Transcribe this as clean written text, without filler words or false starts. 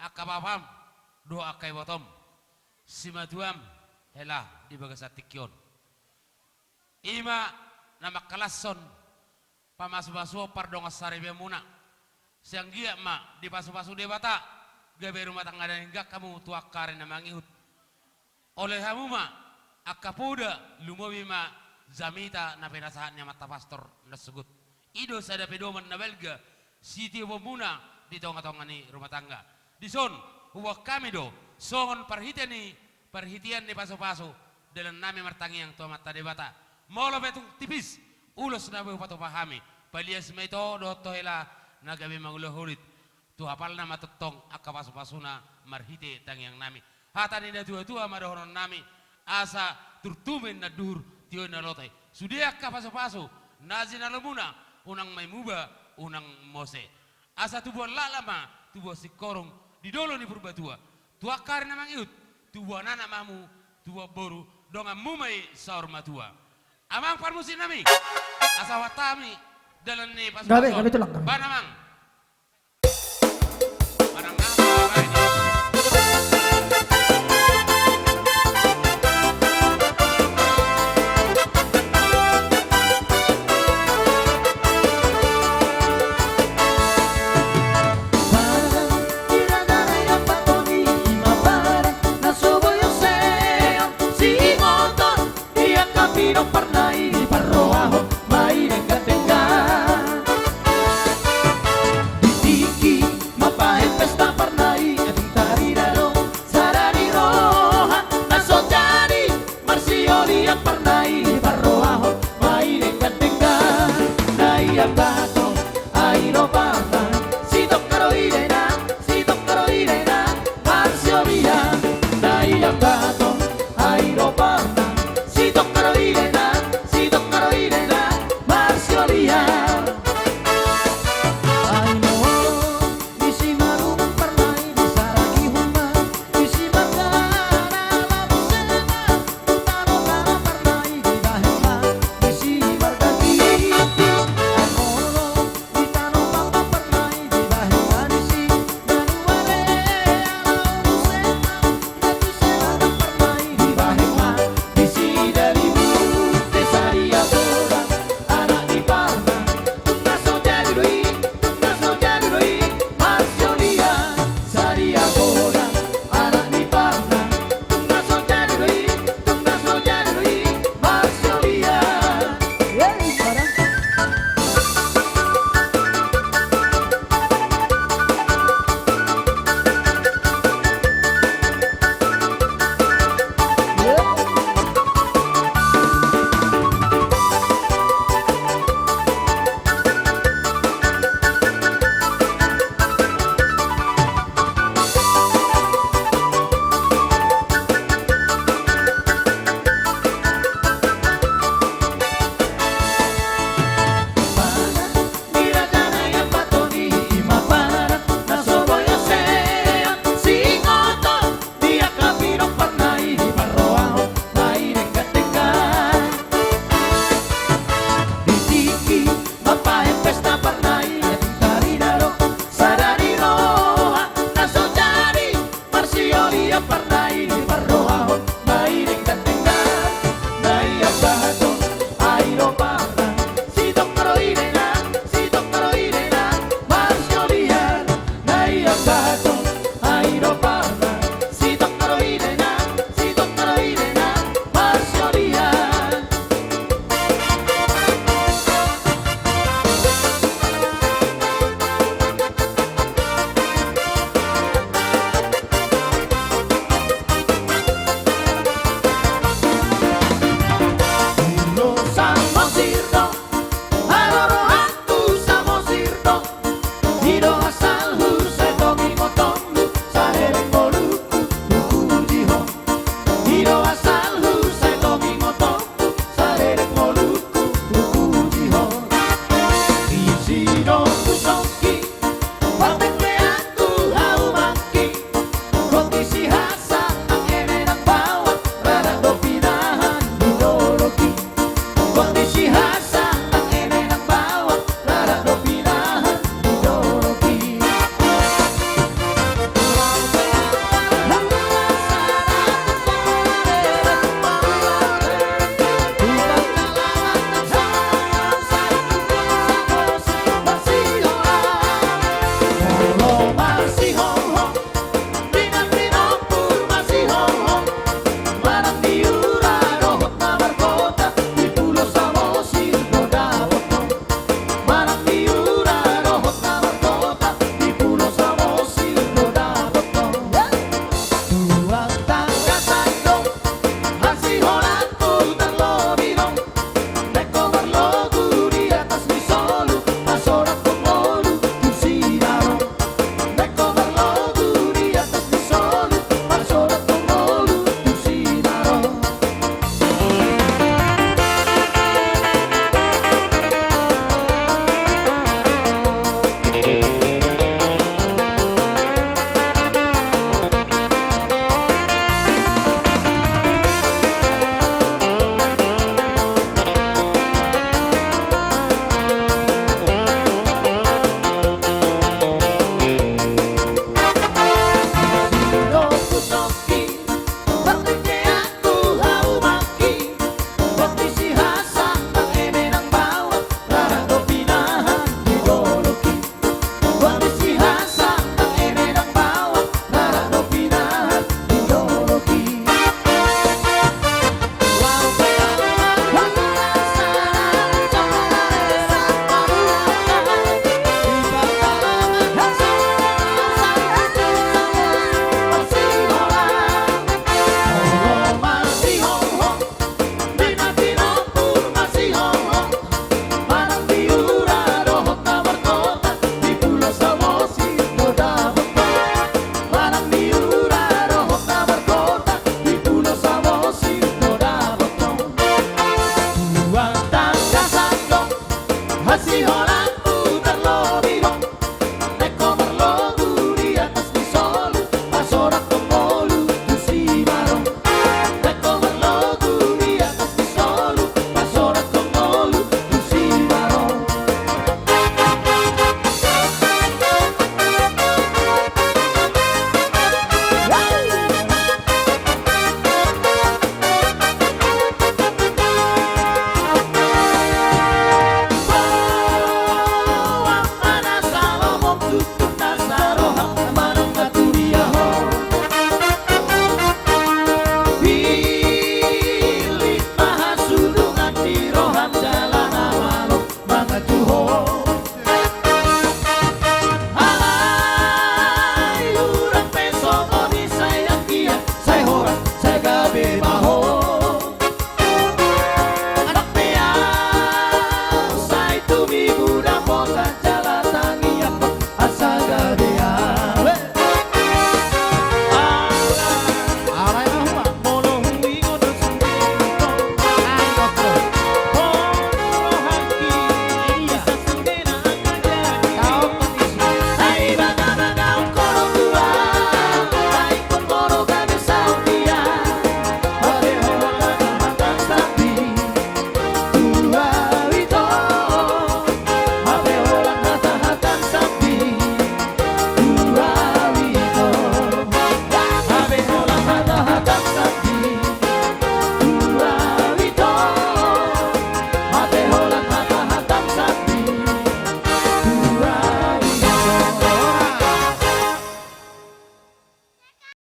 akabapam do akai botom simaduam hela di bagasa tikyon ima nama kalason pamasu-masu pardonga sarebe muna siang gia ma di pasu-pasu debata gabe rumah tangga dan hingga kamu tuakare na mangihut oleh kamu ma akapuda lumobi ma zamita na penasahannya mata pastor nasegut ido sada pedoman na belga siti bomuna di tonga-tonga ni rumah tangga di son huwa kami do sohon perhitian ni pasu-pasu dalam nami martangi yang tua mata debata molo betung tipis ulos na patu pahami palias meito do tohela na gabi mangulo hulit tu hafal nama tetong akka pasu-pasuna marhite tang yang nami hatani na tua madohonon nami asa turtumen na dur tio na lotai sudia akka pasu-pasu nazina lemuna unang maimuba unang mose asa tubuh lalama tubuh sikorong di dolo ni purba tua karena mangiut tubuh nana mamu tubuh boru donga mumai saur matua amang parmusin nami asa watami dalam ni pasu-pasu banamang barang nama ini Pernah